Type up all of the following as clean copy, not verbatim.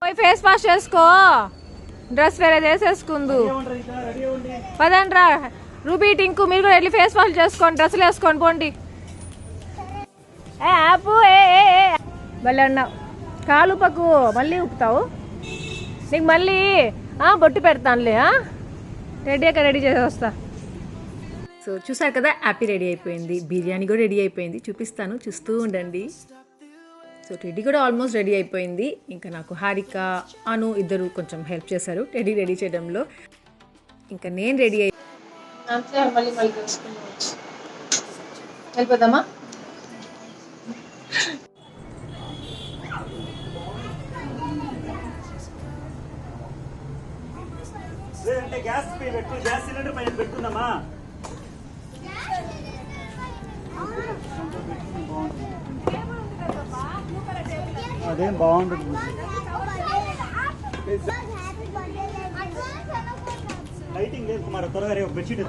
పోయి face wash చేసుకో, dress వేరే చేసేసుకుందు. పదండి రా రూబీ టింకు, మీరు కూడా వెళ్ళి ఫేస్ వాష్ చేసుకోండి, డ్రెస్సులు వేసుకోండి పోండి. ఆపు మళ్ళీ అన్నావు కాలు పక్కు, మళ్ళీ ఉప్పుతావు. నీకు మళ్ళీ బొట్టు పెడతానులే. రెడీ చేసి వస్తా. సో చూసారు కదా, యాపీ రెడీ అయిపోయింది, బిర్యానీ కూడా రెడీ అయిపోయింది, చూపిస్తాను చూస్తూ ఉండండి. సో టెడ్డీ కూడా ఆల్మోస్ట్ రెడీ అయిపోయింది. ఇంకా నాకు హారిక అను ఇద్దరు కొంచెం హెల్ప్ చేశారు టెడ్డీ రెడీ చేయడంలో. ఇంకా నేను రెడీ అయ్యి వెళ్ళిపోదామా. గ్యాస్ సిలిండర్ పైన పెట్టుకుందామా. అదేం బాగుంటుంది. లైటింగ్ లేదు కుమార్, త్వరగా రేపు బెడ్షీట్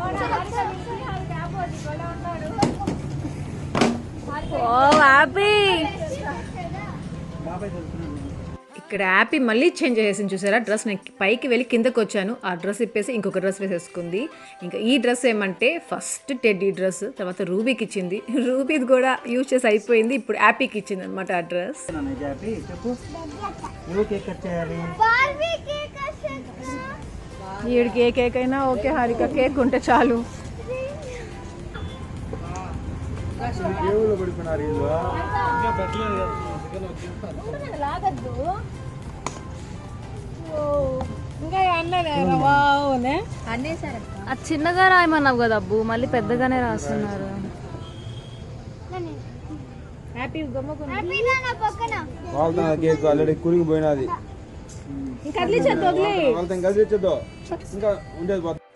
ఇక్కడ యాపీ మళ్ళీ చేంజ్ చేసేసింది చూసారా. డ్రెస్ నేను పైకి వెళ్ళి కిందకు వచ్చాను, ఆ డ్రెస్ ఇప్పేసి ఇంకొక డ్రెస్ వేసేసుకుంది. ఇంకా ఈ డ్రెస్ ఏమంటే ఫస్ట్ టెడ్డీ డ్రెస్, తర్వాత రూబీకి ఇచ్చింది, రూబీది కూడా యూజ్ చేసి అయిపోయింది, ఇప్పుడు యాపీకి ఇచ్చింది అనమాట ఆ డ్రెస్. ఈడికి ఏ కేక్ అయినా ఓకే హారిక, కేక్ ఉంటే చాలు. అది చిన్నగా రాయమన్నావు కదా అబ్బు, మళ్ళీ పెద్దగానే రాస్తున్నారు. ఆల్రెడీ కురిగిపోయినది.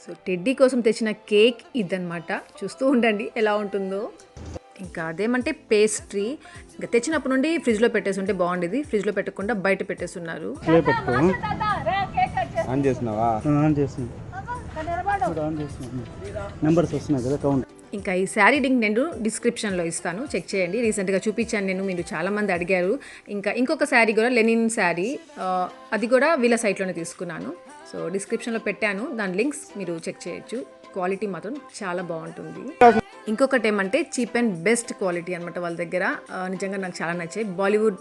సో టెడ్డీ కోసం తెచ్చిన కేక్ ఇదన్నమాట, చూస్తూ ఉండండి ఎలా ఉంటుందో. ఇంకా అదేమంటే పేస్ట్రీ, ఇంకా తెచ్చినప్పటి నుండి ఫ్రిడ్జ్లో పెట్టేసి ఉంటే బాగుండేది, ఫ్రిడ్జ్లో పెట్టకుండా బయట పెట్టేస్తున్నారు. నెంబర్స్ వస్తున్నాయి కదా, కౌంట్. ఇంకా ఈ శారీ లింక్ నేను డిస్క్రిప్షన్లో ఇస్తాను, చెక్ చేయండి. రీసెంట్గా చూపించాను నేను, మీరు చాలామంది అడిగారు. ఇంకా ఇంకొక శారీ కూడా లెనిన్ శారీ, అది కూడా వీళ్ళ సైట్లోనే తీసుకున్నాను. సో డిస్క్రిప్షన్లో పెట్టాను, దాని లింక్స్ మీరు చెక్ చేయొచ్చు. క్వాలిటీ మాత్రం చాలా బాగుంటుంది. ఇంకొకటి ఏమంటే చీప్ అండ్ బెస్ట్ క్వాలిటీ అనమాట వాళ్ళ దగ్గర. నిజంగా నాకు చాలా నచ్చాయి, బాలీవుడ్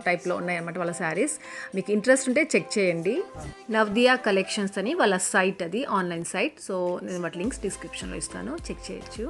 టైప్లో ఉన్నాయి అనమాట వాళ్ళ శారీస్. మీకు ఇంట్రెస్ట్ ఉంటే చెక్ చేయండి. నవ్దియా కలెక్షన్స్ అని వాళ్ళ సైట్, అది ఆన్లైన్ సైట్. సో నేను వాటి లింక్స్ డిస్క్రిప్షన్లో ఇస్తాను, చెక్ చేయొచ్చు.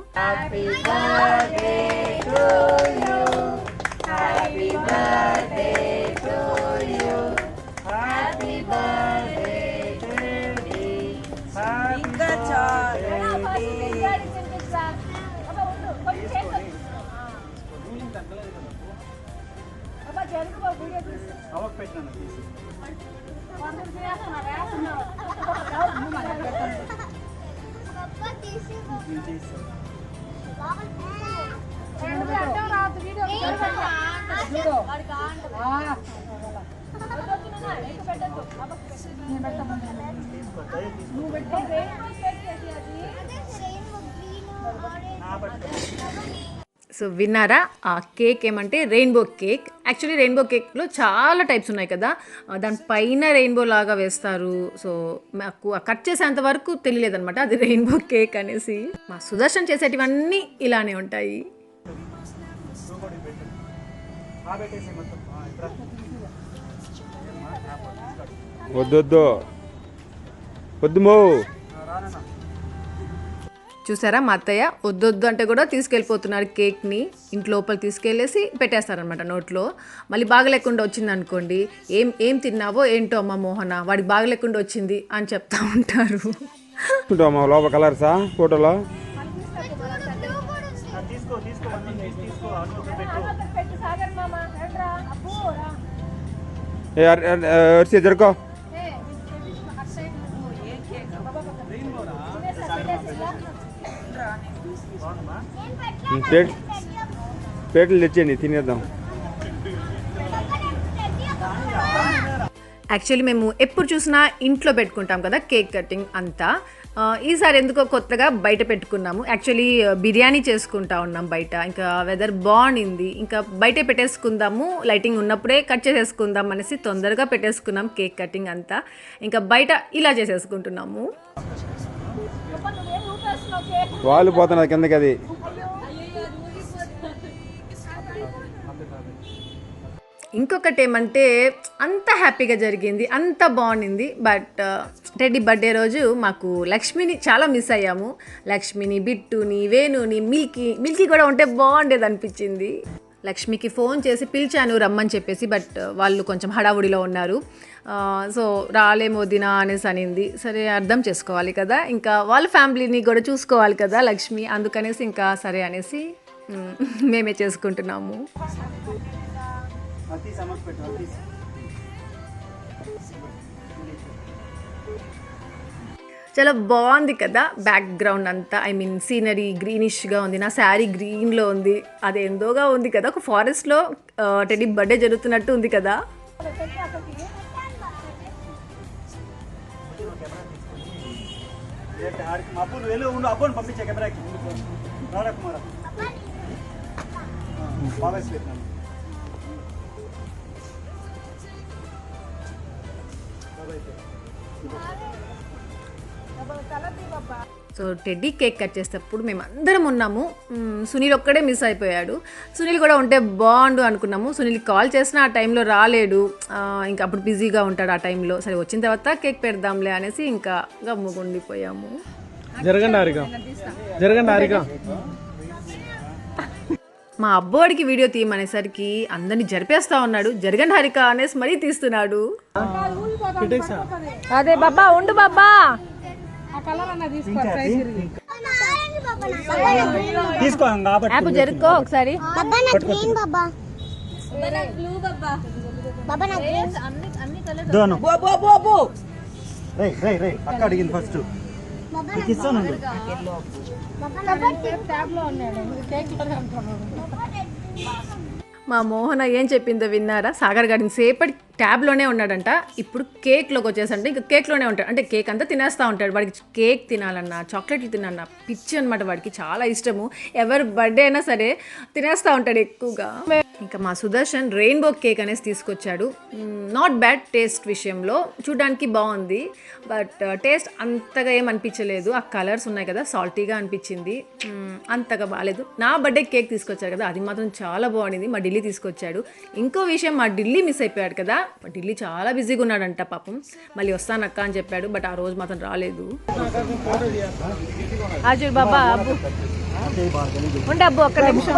సో విన్నారా, ఆ కేక్ ఏమంటే రెయిన్బో కేక్. యాక్చువల్లీ రెయిన్బో కేక్లో చాలా టైప్స్ ఉన్నాయి కదా, దానిపైన రెయిన్బో లాగా వేస్తారు. సో మాకు కట్ చేసేంత వరకు తెలియలేదన్నమాట అది రెయిన్బో కేక్ అనేసి. మా సుదర్శన్ చేసేటివన్నీ ఇలానే ఉంటాయి. చూసారా, మా అత్తయ్య వద్దొద్దు అంటే కూడా తీసుకెళ్ళిపోతున్నారు కేక్ని. ఇంటి లోపల తీసుకెళ్ళేసి పెట్టేస్తారనమాట నోట్లో. మళ్ళీ బాగలేకుండా వచ్చింది అనుకోండి, ఏం తిన్నావో ఏంటో అమ్మ మోహన, వాడికి బాగలేకుండా వచ్చింది అని చెప్తా ఉంటారు. లోపల కలర్సా ఫోటోలో జరుకో. ప్లేట్లు తెచ్చేయండి, తినేద్దాం. యాక్చువల్లీ మేము ఎప్పుడు చూసినా ఇంట్లో పెట్టుకుంటాం కదా కేక్ కటింగ్ అంతా. ఈసారి ఎందుకో కొత్తగా బయట పెట్టుకున్నాము. యాక్చువల్లీ బిర్యానీ చేసుకుంటా ఉన్నాం బయట. ఇంకా వెదర్ బాగుండింది, ఇంకా బయటే పెట్టేసుకుందాము, లైటింగ్ ఉన్నప్పుడే కట్ చేసేసుకుందాం అనేసి తొందరగా పెట్టేసుకున్నాం కేక్ కటింగ్ అంతా. ఇంకా బయట ఇలా చేసేసుకుంటున్నాము. వాళ్ళు పోతున్నారు కిందకి. అది ఇంకొకటి ఏమంటే అంత హ్యాపీగా జరిగింది, అంత బాగుండింది. బట్ టెడ్డీ బర్త్డే రోజు మాకు లక్ష్మిని చాలా మిస్ అయ్యాము. లక్ష్మిని, బిట్టుని, వేణుని, మిల్కీ కూడా ఉంటే బాగుండేది అనిపించింది. లక్ష్మికి ఫోన్ చేసి పిలిచాను రమ్మని చెప్పేసి, బట్ వాళ్ళు కొంచెం హడావుడిలో ఉన్నారు. సో రాలేమో వదినా అనేసి అనింది. సరే అర్థం చేసుకోవాలి కదా, ఇంకా వాళ్ళ ఫ్యామిలీని కూడా చూసుకోవాలి కదా లక్ష్మి, అందుకనేసి ఇంకా సరే అనేసి మేమే చేసుకుంటున్నాము. చాలా బాగుంది కదా బ్యాక్గ్రౌండ్ అంతా. ఐ మీన్ సీనరీ గ్రీనిష్గా ఉంది. నా శారీ గ్రీన్లో ఉంది, అది ఎందోగా ఉంది కదా. ఒక ఫారెస్ట్లో టెడ్డీ బర్త్డే జరుగుతున్నట్టు ఉంది కదా. అబ్బోని పంపించే కెమెరాకి రాడా కుమారా బాగా పెట్టినాను. సో టెడ్డీ కేక్ కట్ చేసేటప్పుడు మేము అందరం ఉన్నాము. సునీల్ ఒక్కడే మిస్ అయిపోయాడు. సునీల్ కూడా ఉంటే బాగుండు అనుకున్నాము. సునీల్ కాల్ చేసినా ఆ టైంలో రాలేడు, ఇంకా అప్పుడు బిజీగా ఉంటాడు ఆ టైంలో. సరే వచ్చిన తర్వాత కేక్ పెడదాంలే అనేసి ఇంకా గమ్ముకుండిపోయాము. జరగండి మా అబ్బోడికి వీడియో తీయమనేసరికి అందరినీ జరిపేస్తా ఉన్నాడు. జరగండి హారిక అనేసి మరీ తీస్తున్నాడు. అదే బాబా ఉండు బాబా. తీసుకో యాప్ జరుక్కో ఒకసారి. అక్క అడిగింది ఫస్ట్ ఇస్తాను. మా మోహన ఏం చెప్పిందో విన్నారా? సాగర్ గారిని సేపటి ట్యాబ్లోనే ఉన్నాడంట, ఇప్పుడు కేక్లోకి వచ్చేసంటే ఇంకా కేక్లోనే ఉంటాడు. అంటే కేక్ అంతా తినేస్తూ ఉంటాడు. వాడికి కేక్ తినాలన్నా, చాక్లెట్లు తినాలన్నా పిచ్చి అనమాట. వాడికి చాలా ఇష్టము. ఎవరి బర్త్డే అయినా సరే తినేస్తూ ఉంటాడు ఎక్కువగా. ఇంకా మా సుదర్శన్ రెయిన్బో కేక్ అనేసి తీసుకొచ్చాడు. నాట్ బ్యాడ్ టేస్ట్ విషయంలో, చూడడానికి బాగుంది. బట్ టేస్ట్ అంతగా ఏం అనిపించలేదు. ఆ కలర్స్ ఉన్నాయి కదా, సాల్టీగా అనిపించింది, అంతగా బాగాలేదు. నా బర్త్డే కేక్ తీసుకొచ్చారు కదా, అది మాత్రం చాలా బాగుండింది. మా ఢిల్లీ తీసుకొచ్చాడు. ఇంకో విషయం, మా ఢిల్లీ మిస్ అయిపోయాడు కదా. ఢిల్లీ చాలా బిజీగా ఉన్నాడంట పాపం. మళ్ళీ వస్తానక్క అని చెప్పాడు, బట్ ఆ రోజు మాత్రం రాలేదు. ఆజు బాబా అబ్బు ఉండు అబ్బు ఒక్క నిమిషం.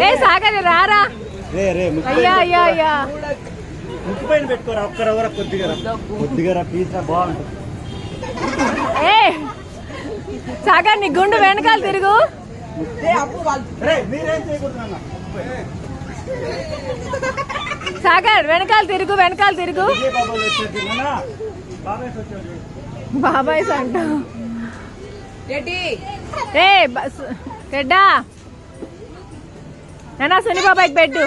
ఏ సాగర్ రారా. అయ్యా అయ్యా అయ్యా ముక్కు పైన పెట్టుకోరా ఒక్కరెవరా, కొద్దిగా పీస్ బాగుంటుంది. ఏ సాగర్ నీ గుండు వెనకాల తిరుగు. మీరేం చేయకూడదు. సాగర్ వెనకాల తిరుగు, వెనకాల తిరుగు. బాబాయ్ అంట. ఏ రెడ్డా నానా సునీ బాబాయ్కి పెట్టు.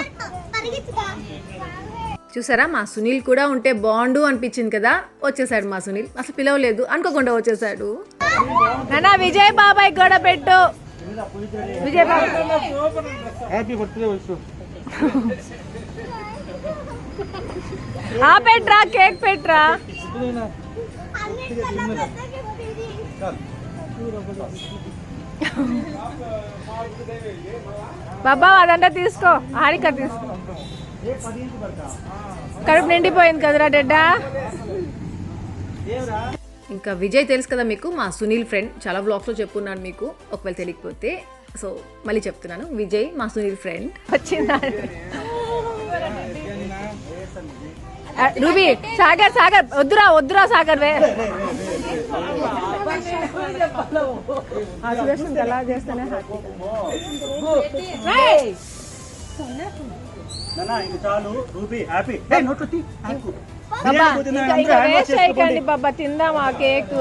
చూసారా, మా సునీల్ కూడా ఉంటే బాగుండు అనిపించింది కదా. వచ్చేసాడు మా సునీల్, అసలు పిలవలేదు, అనుకోకుండా వచ్చేసాడు. నానా విజయ్ బాబాయ్ కూడా పెట్టు. విజయ్ బాబాయ్ పెట్రా, కేక్ పెట్రా. బాబా అదంతా తీసుకో, హారిక తీసుకో. కడుపు నిండిపోయింది కదరా డెడ్డా. ఇంకా విజయ్ తెలుసు కదా మీకు, మా సునీల్ ఫ్రెండ్. చాలా వ్లాగ్స్లో చెప్పున్నాను మీకు, ఒకవేళ తెలియకపోతే. సో మళ్ళీ చెప్తున్నాను, విజయ్ మా సునీల్ ఫ్రెండ్. వచ్చిందా రూబీ? సాగర్ సాగర్ వద్దురా వద్దురా సాగర్ వే. ఎలా చేస్తానే చాలు రూబీ హ్యాపీ. బాబా ఇంకా వేస్ట్ చేయకండి బాబా, తిందాం ఆ కేక్.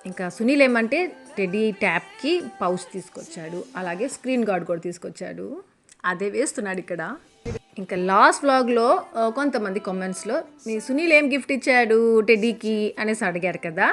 ఇంకా సునీల్ ఏమంటే టెడ్డీ ట్యాప్కి పౌచ్ తీసుకొచ్చాడు, అలాగే స్క్రీన్ గార్డ్ కూడా తీసుకొచ్చాడు, అదే వేస్తున్నాడు ఇక్కడ. ఇంకా లాస్ట్ వ్లాగ్లో కొంతమంది కామెంట్స్లో మీ సునీల్ ఏం గిఫ్ట్ ఇచ్చాడు టెడ్డీకి అనేసి అడిగారు కదా.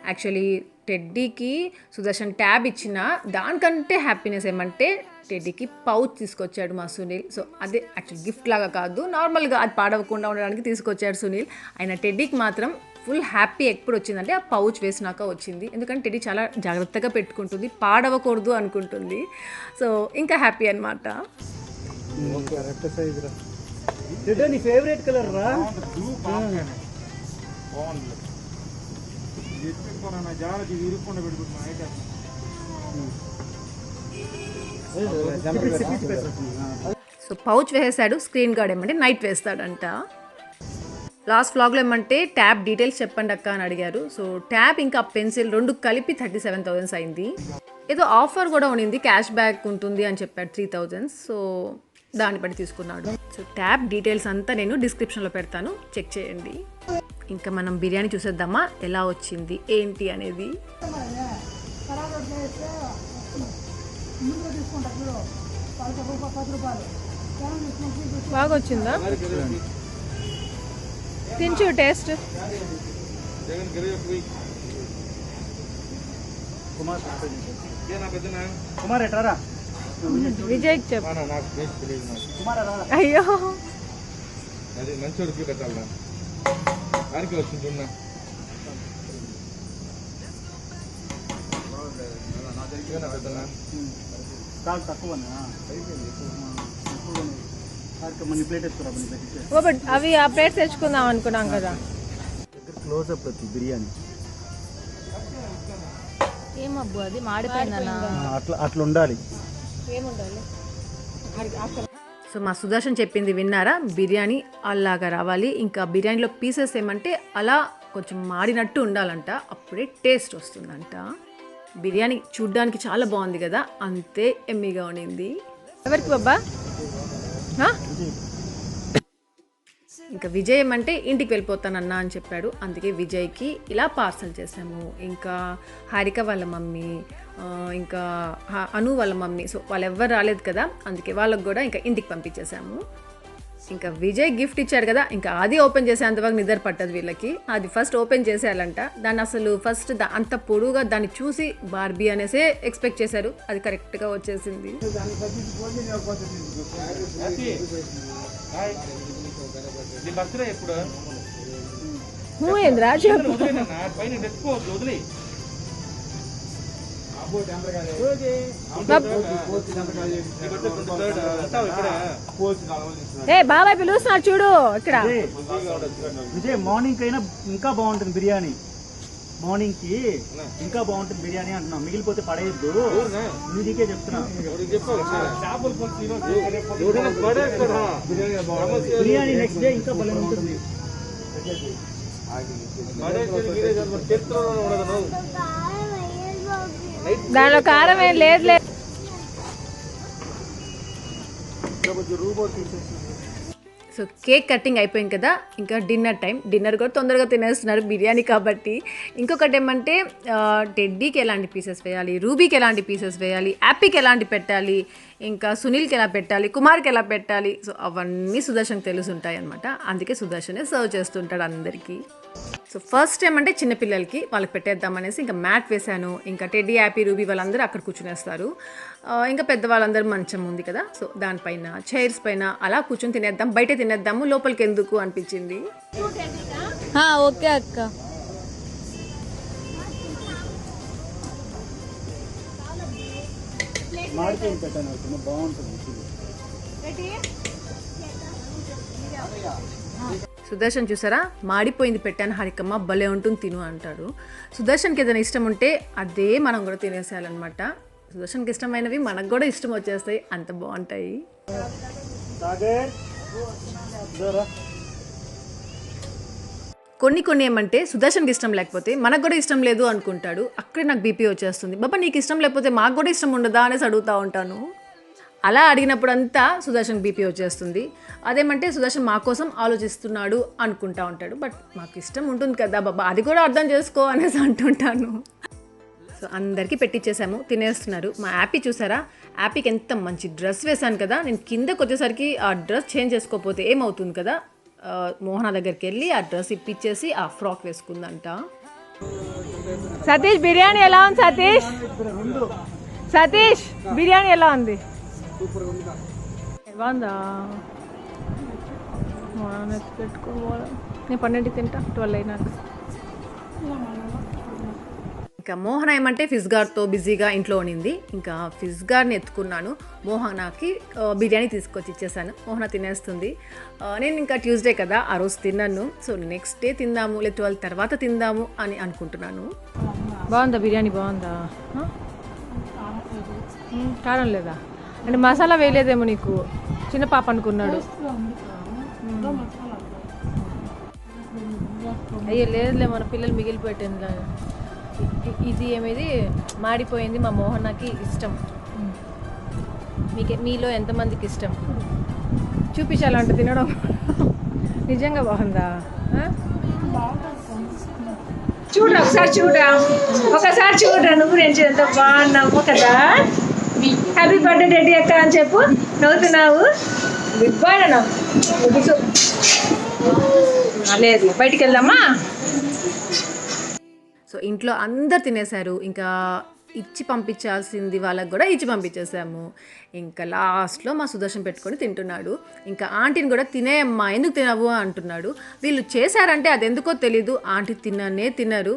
యాక్చువల్లీ టెడ్డీకి సుదర్శన్ ట్యాబ్ ఇచ్చిన దానికంటే హ్యాపీనెస్ ఏమంటే టెడ్డీకి పౌచ్ తీసుకొచ్చాడు మా సునీల్. సో అదే యాక్చువల్ గిఫ్ట్ లాగా కాదు, నార్మల్గా అది పాడవకుండా ఉండడానికి తీసుకొచ్చాడు సునీల్. ఆయన టెడ్డీకి మాత్రం ఫుల్ హ్యాపీ ఎప్పుడు వచ్చిందంటే ఆ పౌచ్ వేసినాక వచ్చింది. ఎందుకంటే టెడ్డీ చాలా జాగ్రత్తగా పెట్టుకుంటుంది, పాడవకూడదు అనుకుంటుంది. సో ఇంకా హ్యాపీ అనమాట. నీ ఫేవరెట్ కలర్ రా. సో పౌచ్ వేసాడు, స్క్రీన్ గార్డ్ ఏమంటే నైట్ వేస్తాడంట. లాస్ట్ వ్లాగ్లో ఏమంటే ట్యాబ్ డీటెయిల్స్ చెప్పండి అక్క అని అడిగారు. సో ట్యాబ్ ఇంకా పెన్సిల్ రెండు కలిపి 37,000 అయింది. ఏదో ఆఫర్ కూడా ఉండింది, క్యాష్ బ్యాక్ ఉంటుంది అని చెప్పాడు 3,000. సో దాన్ని బట్టి తీసుకున్నాడు. సో ట్యాబ్ డీటెయిల్స్ అంతా నేను డిస్క్రిప్షన్లో పెడతాను, చెక్ చేయండి. ఇంకా మనం బిర్యానీ చూసేద్దామా ఎలా వచ్చింది ఏంటి అనేది. బాగా వచ్చిందా? తించు టేస్ట్. కుమార్ ఎట్రారా, విజయ్కి చెప్పు. కుమార్ రా. అయ్యో అది మంచి పెట్టాలి ఆరికి వస్తుంటున్నా కాదు తక్కువ మనీ ప్లేట్ వేసుకోరా, మనీ ప్లేట్ ఓ బట్ అవి ఆ ప్లేట్స్ తెచ్చుకుందాం అనుకున్నాం కదా. క్లోజ్ అప్ ప్రతి బిర్యానీ ఏమబ్బు అది మాడిపోయిందన్నా. అట్లా ఉండాలి. ఏముండాలి? సో మా సుదర్శన్ చెప్పింది విన్నారా, బిర్యానీ అలాగా రావాలి. ఇంకా బిర్యానీలో పీసెస్ ఏమంటే అలా కొంచెం మాడినట్టు ఉండాలంట, అప్పుడే టేస్ట్ వస్తుందంట. బిర్యానీ చూడ్డానికి చాలా బాగుంది కదా, అంతే ఎమ్మిగా ఉండింది. ఎవరికి బాబా? ఇంకా విజయ్ ఏమంటే ఇంటికి వెళ్ళిపోతానన్నా అని చెప్పాడు, అందుకే విజయ్కి ఇలా పార్సల్ చేసాము. ఇంకా హారిక వాళ్ళ మమ్మీ, ఇంకా అను వాళ్ళ మమ్మీ, సో వాళ్ళు ఎవ్వరు రాలేదు కదా, అందుకే వాళ్ళకు కూడా ఇంకా ఇంటికి పంపించేసాము. ఇంకా విజయ్ గిఫ్ట్ ఇచ్చాడు కదా, ఇంకా అది ఓపెన్ చేసేంతవరకు నిద్ర పట్టదు వీళ్ళకి. అది ఫస్ట్ ఓపెన్ చేసేయాలంట. దాన్ని అసలు ఫస్ట్ అంత పొడుగా దాన్ని చూసి బార్బీ అనేసే ఎక్స్పెక్ట్ చేశారు, అది కరెక్ట్గా వచ్చేసింది. ఎప్పుడు నువ్వు ఏంద్రా చెప్పు. పైన తెచ్చుకోవద్దు, వదిలే ఏ బాబాయ్ పిలుస్తున్నాడు చూడు ఇక్కడ. విజయ్ మార్నింగ్ అయినా ఇంకా బాగుంటుంది బిర్యానీ, మార్నింగ్ కి ఇంకా బాగుంటుంది బిర్యానీ అంటున్నా. మిగిలిపోతే పడేయద్దు, నీకే చెప్తున్నా. బిర్యానీ నెక్స్ట్ డే ఇంకా భలే ఉంటుంది. దానిలో కారం ఏం లేదు. సో కేక్ కటింగ్ అయిపోయింది కదా, ఇంకా డిన్నర్ టైం. డిన్నర్ కూడా తొందరగా తినేస్తున్నారు బిర్యానీ కాబట్టి. ఇంకొకటి ఏమంటే టెడ్డీకి ఎలాంటి పీసెస్ వేయాలి, రూబీకి ఎలాంటి పీసెస్ వేయాలి, యాపీకి ఎలాంటి పెట్టాలి, ఇంకా సునీల్కి ఎలా పెట్టాలి, కుమార్కి ఎలా పెట్టాలి, సో అవన్నీ సుదర్శన్కి తెలుసుంటాయి అనమాట. అందుకే సుదర్శనే సర్వ్ చేస్తుంటాడు అందరికీ. సో ఫస్ట్ టైం అంటే చిన్నపిల్లలకి వాళ్ళకి పెట్టేద్దామనేసి ఇంకా మ్యాట్ వేశాను. ఇంకా టెడ్డీ, యాపీ, రూబీ వాళ్ళందరూ అక్కడ కూర్చునేస్తారు. ఇంకా పెద్దవాళ్ళందరూ మంచం ఉంది కదా, సో దానిపైన చైర్స్ పైన అలా కూర్చొని తినేద్దాం, బయట తినేద్దాము, లోపలికి ఎందుకు అనిపించింది. ఓకే అక్క. మాడిపోయి పెట్టాను, బాగుంటుంది. సుదర్శన్ చూసారా, మాడిపోయింది పెట్టాను హారికమ్మ, భలే ఉంటుంది తిను అంటాడు. సుదర్శన్కి ఏదైనా ఇష్టం ఉంటే అదే మనం కూడా తినేసేయాలన్నమాట. సుదర్శన్కి ఇష్టమైనవి మనకు కూడా ఇష్టం వచ్చేస్తాయి, అంత బాగుంటాయి. కొన్ని ఏమంటే సుదర్శన్కి ఇష్టం లేకపోతే మనకు కూడా ఇష్టం లేదు అనుకుంటాడు, అక్కడే నాకు బీపీ వచ్చేస్తుంది. బాబా నీకు ఇష్టం లేకపోతే మాకు కూడా ఇష్టం ఉండదా అనేసి అడుగుతూ ఉంటాను. అలా అడిగినప్పుడంతా సుదర్శన్ బీపీ వచ్చేస్తుంది. అదేమంటే సుదర్శన్ మా కోసం ఆలోచిస్తున్నాడు అనుకుంటా ఉంటాడు, బట్ మాకు ఇష్టం ఉంటుంది కదా బాబా, అది కూడా అర్థం చేసుకో అనేసి అంటుంటాను. సో అందరికీ పెట్టించేసాము, తినేస్తున్నారు. మా యాపీ చూసారా, యాపీకి ఎంత మంచి డ్రెస్ వేశాను కదా, నేను కిందకు వచ్చేసరికి ఆ డ్రెస్ చేంజ్ చేసుకోకపోతే ఏమవుతుంది కదా, మోహన దగ్గరికి వెళ్ళి ఆ డ్రెస్ ఇప్పించేసి ఆ ఫ్రాక్ వేసుకుందంట. సతీష్ బిర్యానీ ఎలా ఉంది? సతీష్ బిర్యానీ ఎలా ఉంది? బాగుందా? పెట్టుకోవాలి. నేను 12కి తింటా, 12 అయినాక. ఇంకా మోహన ఏమంటే ఫిజ్గార్తో బిజీగా ఇంట్లో ఉండింది. ఇంకా ఫిజ్గార్ని ఎత్తుకున్నాను, మోహనాకి బిర్యానీ తీసుకొచ్చి ఇచ్చేసాను. మోహన తినేస్తుంది. నేను ఇంకా ట్యూస్డే కదా ఆ రోజు తిన్నాను. సో నెక్స్ట్ డే తిందాము, లేదా 12 తర్వాత తిందాము అని అనుకుంటున్నాను. బాగుందా బిర్యానీ? బాగుందా? కారం లేదా అంటే మసాలా వేయలేదేమో నీకు, చిన్న పాప అనుకున్నాడు. అయ్యో లేదులే, మన పిల్లలు మిగిలిపెట్టింది. ఇది ఏమిది మాడిపోయింది, మా మోహనకి ఇష్టం. మీలో ఎంతమందికి ఇష్టం చూపించాలంటే తినడం. నిజంగా బాగుందా? చూడ ఒకసారి చూడరా నువ్వు నేను ఎంత బాగున్నావు కదా. హ్యాపీ బర్త్డే డాడీ అక్క అని చెప్పు. నవ్వుతున్నావు, గుడ్ బాయ్ అన్నా. లేదు బయటికి వెళ్దామా? సో ఇంట్లో అందరు తినేశారు. ఇంకా ఇచ్చి పంపించాల్సింది వాళ్ళకి కూడా ఇచ్చి పంపించేసాము. ఇంకా లాస్ట్లో మా సుదర్శన్ పెట్టుకొని తింటున్నాడు. ఇంకా ఆంటీని కూడా తినేయమ్మా, ఎందుకు తినవు అంటున్నాడు. వీళ్ళు చేశారంటే అది ఎందుకో తెలీదు, ఆంటీ తినరు.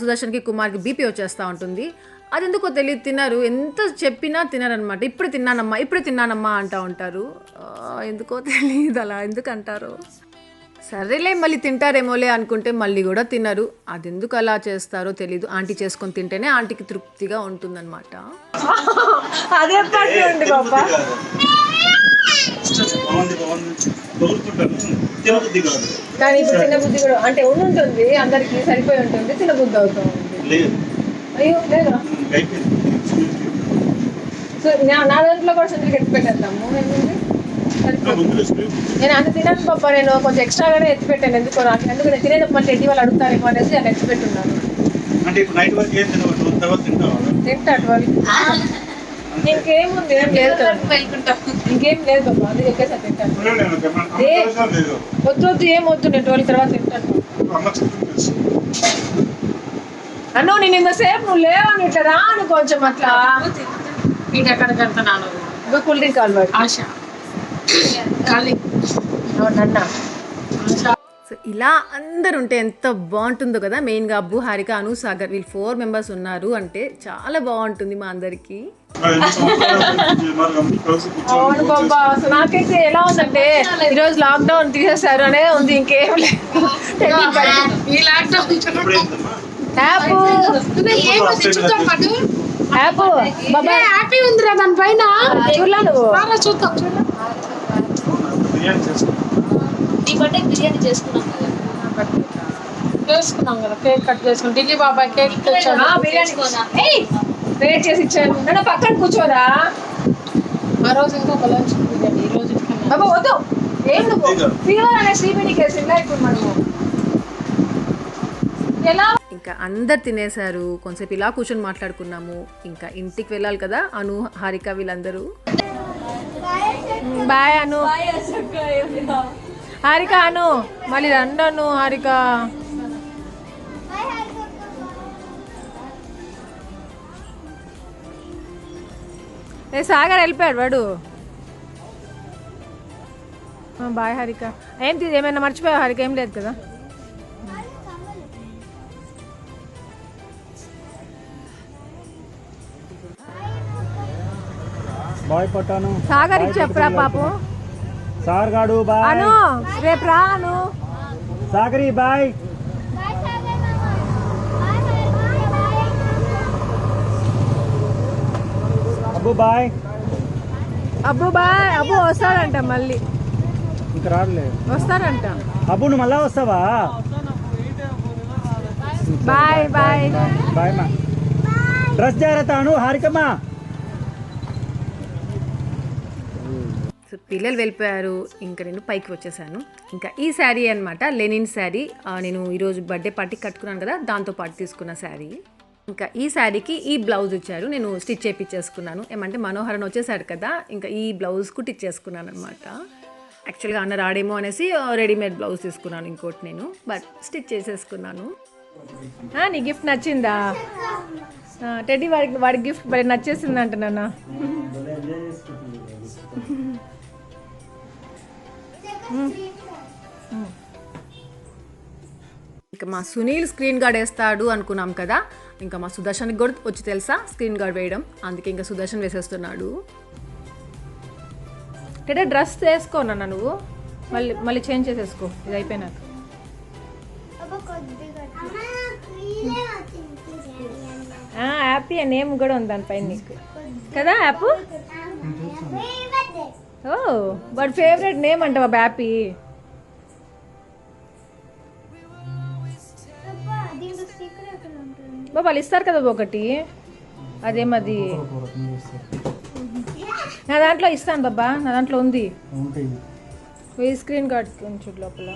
సుదర్శన్కి కుమార్కి బీపీ వచ్చేస్తూ ఉంటుంది. అది ఎందుకో తెలియదు, తినరు. ఎంత చెప్పినా తినరనమాట. ఇప్పుడే తిన్నానమ్మా అంటూ ఉంటారు. ఎందుకో తెలియదు, అలా ఎందుకు అంటారు. సరేలే మళ్ళీ తింటారేమోలే అనుకుంటే మళ్ళీ కూడా తినరు. అది ఎందుకు అలా చేస్తారో తెలీదు. ఆంటీ చేసుకొని తింటేనే ఆంటీకి తృప్తిగా ఉంటుందన్నమాట. అదే పట్టు బాబా. కానీ ఇప్పుడు తినబుద్ధి కూడా అంటే ఉంటుంది, అందరికి సరిపోయి ఉంటుంది, తినబుద్ధి అవుతుంది. అయ్యో లేదా? సో నా దాంట్లో కూడా సంతకి ఎత్తి పెట్టేద్దాము. నేను అంత తినను పాప, నేను కొంచెం ఎక్స్ట్రాగానే ఎత్తి పెట్టాను. ఎందుకు నేను తినేటప్పుడు మళ్ళీ రెడ్డి వాళ్ళు అడుగుతారేమో అనేసి నేను ఎత్తి పెట్టున్నాను. తింటా 12. ఇంకేముంది, ఏం లేదు కదా, ఇంకేం లేదు బాబా, అందుకే చెప్పేసి తింటాను. వద్దు ఏం వద్దు, నేను 12 తర్వాత తింటాను. అన్నో నేను ఇంతసేపు నువ్వు లేవని ఇట్లా రాను కొంచెం అట్లా. ఇది ఎక్కడికి వెళ్తున్నాను? కూల్ డ్రింక్ కావాలి ఆశ. అవునన్నా. సో ఇలా అందరు ఉంటే ఎంత బాగుంటుందో కదా. మెయిన్గా అబ్బు, హారిక, అను, సాగర్ వీళ్ళు 4 మెంబర్స్ ఉన్నారు అంటే చాలా బాగుంటుంది మా అందరికి. అవును బాబా, అసలు నాకైతే ఎలా ఉందంటే ఈరోజు లాక్డౌన్ తీసేశారు అనే ఉంది, ఇంకేం లేదు. హ్యాపీ ఉందిరా దాని పైన. చూడలా నువ్వు? నీ బర్త్డే బిర్యానీ చేసుకున్నాం కదా, కేక్ కట్ చేసుకున్నాం. ఢిల్లీ బాబాయ్ కేక్ తెచ్చాను, వెయిట్ చేసి ఇచ్చాను. నన్ను పక్కన కూర్చోరా. ఆ రోజు ఇంకొక లంచ్ బిర్యానీ, ఈ రోజు బాబా వద్దు. ఏం నువ్వు ఫీవర్ అనే శ్రీమినికి వేసిందా ఇప్పుడు మనము? ఎలా? ఇంకా అందరు తినేశారు. కొంచెంసేపు ఇలా కూర్చొని మాట్లాడుకున్నాము. ఇంకా ఇంటికి వెళ్ళాలి కదా, అను, హారిక వీళ్ళందరూ. బాయ్ అను. హారిక అను మళ్ళీ రండను. హారిక సాగర్ వెళ్ళిపోయాడు వాడు. బాయ్ హారిక. ఏమైనా మర్చిపోయావు హారిక? ఏం లేదు కదా. బాయ్ పట్టాను. సాగర్ ఇచ్చి చెప్పురా పాపం. సార్ గాడు బాయ్. అను రేపు రా అను. సాగరి బాయ్. అబ్బు బాయ్. అబ్బు బాయ్. అబ్బు వస్తాడంట మళ్ళీ. ఇంకా రాడలేదు. వస్తాడంట. అబ్బు నువ్వు మళ్ళా వస్తావా? బాయ్ బాయ్ బాయ్ మా. డ్రెస్ జాగ్రత్త హారికమ్మా. సో పిల్లలు వెళ్ళిపోయారు. ఇంకా నేను పైకి వచ్చేసాను. ఇంకా ఈ శారీ అనమాట, లెనిన్ శారీ. నేను ఈరోజు బర్త్డే పార్టీ కట్టుకున్నాను కదా, దాంతో పాటు తీసుకున్న శారీ. ఇంకా ఈ శారీకి ఈ బ్లౌజ్ ఇచ్చారు, నేను స్టిచ్ చేయించేసుకున్నాను. ఏమంటే మనోహరన్ వచ్చేసాడు కదా, ఇంకా ఈ బ్లౌజ్ కుట్టించేసుకున్నాను అనమాట. యాక్చువల్గా అన్న రాడేమో అనేసి రెడీమేడ్ బ్లౌజ్ తీసుకున్నాను ఇంకోటి నేను, బట్ స్టిచ్ చేసేసుకున్నాను. నీ గిఫ్ట్ నచ్చిందా? టెడ్డీ వాడి గిఫ్ట్ మరి నచ్చేసింది అంట నాన్న. ఇంకా మా సునీల్ స్క్రీన్ గార్డ్ వేస్తాడు అనుకున్నాం కదా, ఇంకా మా సుదర్శన్కి కూడా వచ్చి తెలుసా స్క్రీన్ గార్డ్ వేయడం, అందుకే ఇంకా సుదర్శన్ వేసేస్తున్నాడు. టెడ్డీ డ్రెస్ వేసుకో నాన్న, నువ్వు మళ్ళీ చేంజ్ చేసేసుకో ఇది అయిపోయినాక. హ్యాపీ అనే నేమ్ కూడా ఉంది దానిపైన నీకు కదా యాప్. ఓ వాడి ఫేవరెట్ నేమ్ అంట బాబా హ్యాపీ. బాబా వాళ్ళు ఇస్తారు కదా ఒకటి, అదేమది నా దాంట్లో ఇస్తాను బాబా, నా దాంట్లో ఉంది ఈ స్క్రీన్ గార్డ్ చూడు లోపల.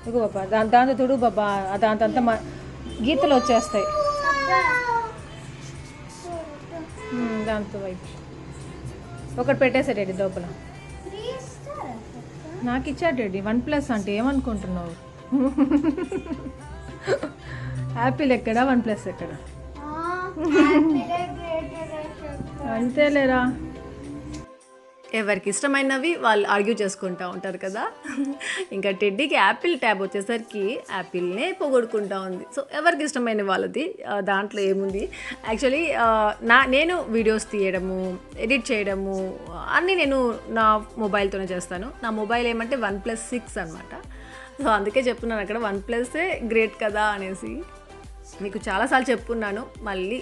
ఇగో బాబా దాంతో తుడు బాబా, దాంతో గీతలు వచ్చేస్తాయి దాంతో వైపు. ఒకటి పెట్టేసా డాడీ లోపల, నాకు ఇచ్చాడు డాడీ. OnePlus అంటే ఏమనుకుంటున్నావు? యాపిల్ ఎక్కడ, OnePlus ఎక్కడ? అంతేలేరా, ఎవరికి ఇష్టమైనవి వాళ్ళు ఆర్గ్యూ చేసుకుంటూ ఉంటారు కదా. ఇంకా టెడ్డీకి యాపిల్ ట్యాబ్ వచ్చేసరికి యాపిల్నే పొగొడుకుంటా ఉంది. సో ఎవరికి ఇష్టమైన వాళ్ళది, దాంట్లో ఏముంది. యాక్చువల్లీ నేను వీడియోస్ తీయడము, ఎడిట్ చేయడము అన్నీ నేను నా మొబైల్తోనే చేస్తాను. నా మొబైల్ ఏమంటే OnePlus 6 అనమాట. సో అందుకే చెప్తున్నాను అక్కడ OnePlus గ్రేట్ కదా అనేసి. మీకు చాలాసార్లు చెప్పున్నాను, మళ్ళీ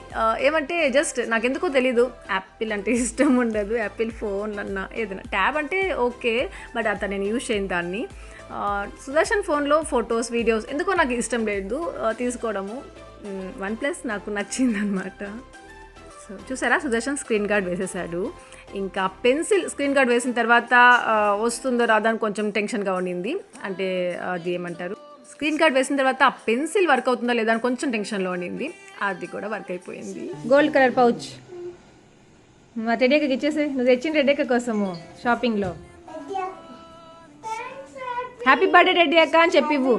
ఏమంటే జస్ట్ నాకెందుకో తెలీదు, యాపిల్ అంటే ఇష్టం ఉండదు. యాపిల్ ఫోన్ అన్నా ఏదైనా ట్యాబ్ అంటే ఓకే, బట్ అతను నేను యూజ్ చేయను దాన్ని. సుదర్శన్ ఫోన్లో ఫొటోస్ వీడియోస్ ఎందుకో నాకు ఇష్టం లేదు తీసుకోవడము. OnePlus నాకు నచ్చిందనమాట. సో చూసారా సుదర్శన్ స్క్రీన్ గార్డ్ వేసేసాడు. ఇంకా పెన్సిల్ స్క్రీన్ గార్డ్ వేసిన తర్వాత వస్తుందో రాదని కొంచెం టెన్షన్గా ఉండింది. అంటే అది ఏమంటారు, స్క్రీన్ గార్డ్ వేసిన తర్వాత ఆ పెన్సిల్ వర్క్ అవుతుందా లేదా అని కొంచెం టెన్షన్లో ఉండింది. అది కూడా వర్క్ అయిపోయింది. గోల్డ్ కలర్ పౌచ్ మా టెడ్డీకి ఇచ్చేసి, నువ్వు తెచ్చిన టెడ్డీ కోసము షాపింగ్లో. హ్యాపీ బర్త్డే టెడ్డీ అక్క అని చెప్పివ్వు.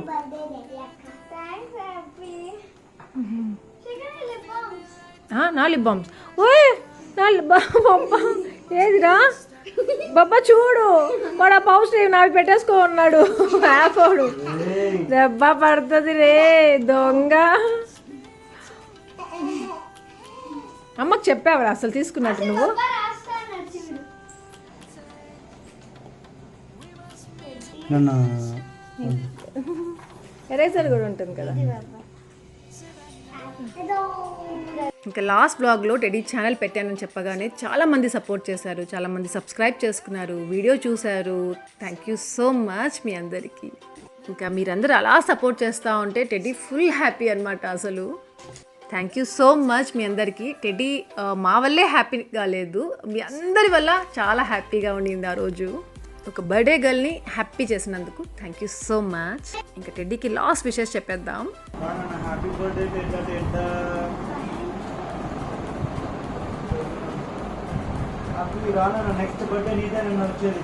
నా లిప్ బామ్స్. ఓయ్ నా బాబా ఏదిరా బాబా చూడు, వాడు ఆ పౌచ్ నావి పెట్టేసుకో ఉన్నాడు. హ్యాపోడు దెబ్బ పడుతుంది రే దొంగ. అమ్మకు చెప్పావరా అసలు తీసుకున్నట్టు నువ్వు? ఎరేజర్ కూడా ఉంటుంది కదా. ఇంకా లాస్ట్ బ్లాగ్లో టెడ్డీ ఛానల్ పెట్టానని చెప్పగానే చాలామంది సపోర్ట్ చేశారు, చాలామంది సబ్స్క్రైబ్ చేసుకున్నారు, వీడియో చూశారు. థ్యాంక్ యూ సో మచ్ మీ అందరికీ. ఇంకా మీరందరూ అలా సపోర్ట్ చేస్తూ ఉంటే టెడ్డీ ఫుల్ హ్యాపీ అనమాట అసలు. థ్యాంక్ యూ సో మచ్ మీ అందరికీ. టెడ్డీ మా వల్లే హ్యాపీగా లేదు, మీ అందరి వల్ల చాలా హ్యాపీగా ఉండింది ఆ రోజు. ఒక బర్త్డే గర్ల్ని హ్యాపీ చేసినందుకు థ్యాంక్ యూ సో మచ్. ఇంకా టెడ్డీకి లాస్ట్ విషెస్ చెప్పేద్దాం. హ్యాపీ బర్త్డే అప్పుడు రానా, నెక్స్ట్ బర్త్డే నీదే నన్ను వచ్చేది.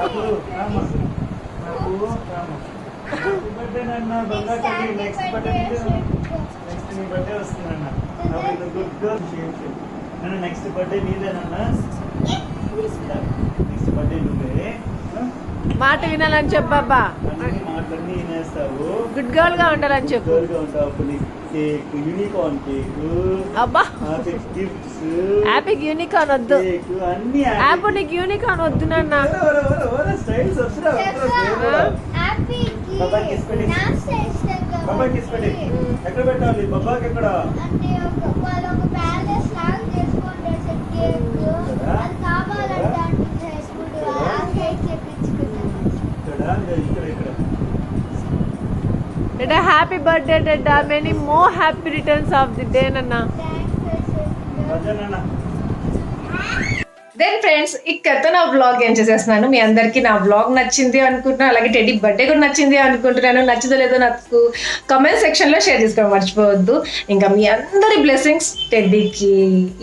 అప్పుడు రామా హ్యాపీ బర్త్డే నాన్న బంగారు, నెక్స్ట్ బర్త్డే నెక్స్ట్ నీ బర్త్డే వస్తుందన్న. అప్పుడు గుడ్ గర్ల్ నన్ను నెక్స్ట్ బర్త్డే నీదేనన్న, నెక్స్ట్ బర్త్డే నువ్వే. మాట వినాలని చెప్పబ్బా, అన్ని మాటలన్నీ వినేస్తావు, గుడ్ గర్ల్ గా ఉండాలని చెప్పు. గర్ల్గా ఉంటావు. అప్పుడు నీకు కేక్, యూనికార్న్ కేక్, అబ్బా గిఫ్ట్స్, హ్యాపీకి యూనికార్న్ వద్దు. కేక్ అన్ని యాప్ నీకు యూనికార్న్ వద్దు నాన్న. స్టైల్స్ వస్తున్నా. బాబా కిస్ పెట్టి, బాబా కిస్ పెట్టి. ఎక్కడ పెట్టాలి బాబాకి? ఎక్కడ Dada, happy birthday, Dada. Many more happy returns of the day, Nana. Then friends ఇక్కడతో నా బ్లాగ్ ఏం చేసేస్తున్నాను. మీ అందరికీ నా బ్లాగ్ నచ్చింది అనుకుంటున్నాను, అలాగే టెడ్డీ బర్త్డే కూడా నచ్చింది అనుకుంటున్నాను. నచ్చిందో లేదో నాకు కమెంట్ సెక్షన్లో షేర్ చేసుకోవడం మర్చిపోవద్దు. ఇంకా మీ అందరి బ్లెస్సింగ్స్ టెడ్డీకి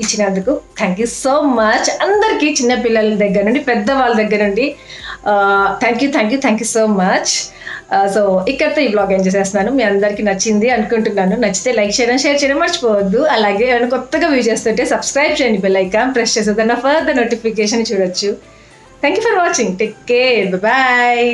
ఇచ్చినందుకు థ్యాంక్ యూ సో మచ్. అందరికీ చిన్నపిల్లల దగ్గర నుండి పెద్దవాళ్ళ దగ్గర నుండి thank you so much. So ఇక్కడితో ఈ బ్లాగ్ ఏం చేసేస్తున్నాను. మీ అందరికీ నచ్చింది అనుకుంటున్నాను. నచ్చితే లైక్ చేయడం, షేర్ చేయడం మర్చిపోవద్దు. అలాగే ఏమైనా కొత్తగా వ్యూ చేస్తుంటే సబ్స్క్రైబ్ చేయండి, బెల్ ఐకాన్ ప్రెస్ చేస్తే దాని ఫర్దర్ నోటిఫికేషన్ చూడొచ్చు. Thank you for watching. Take care. Bye.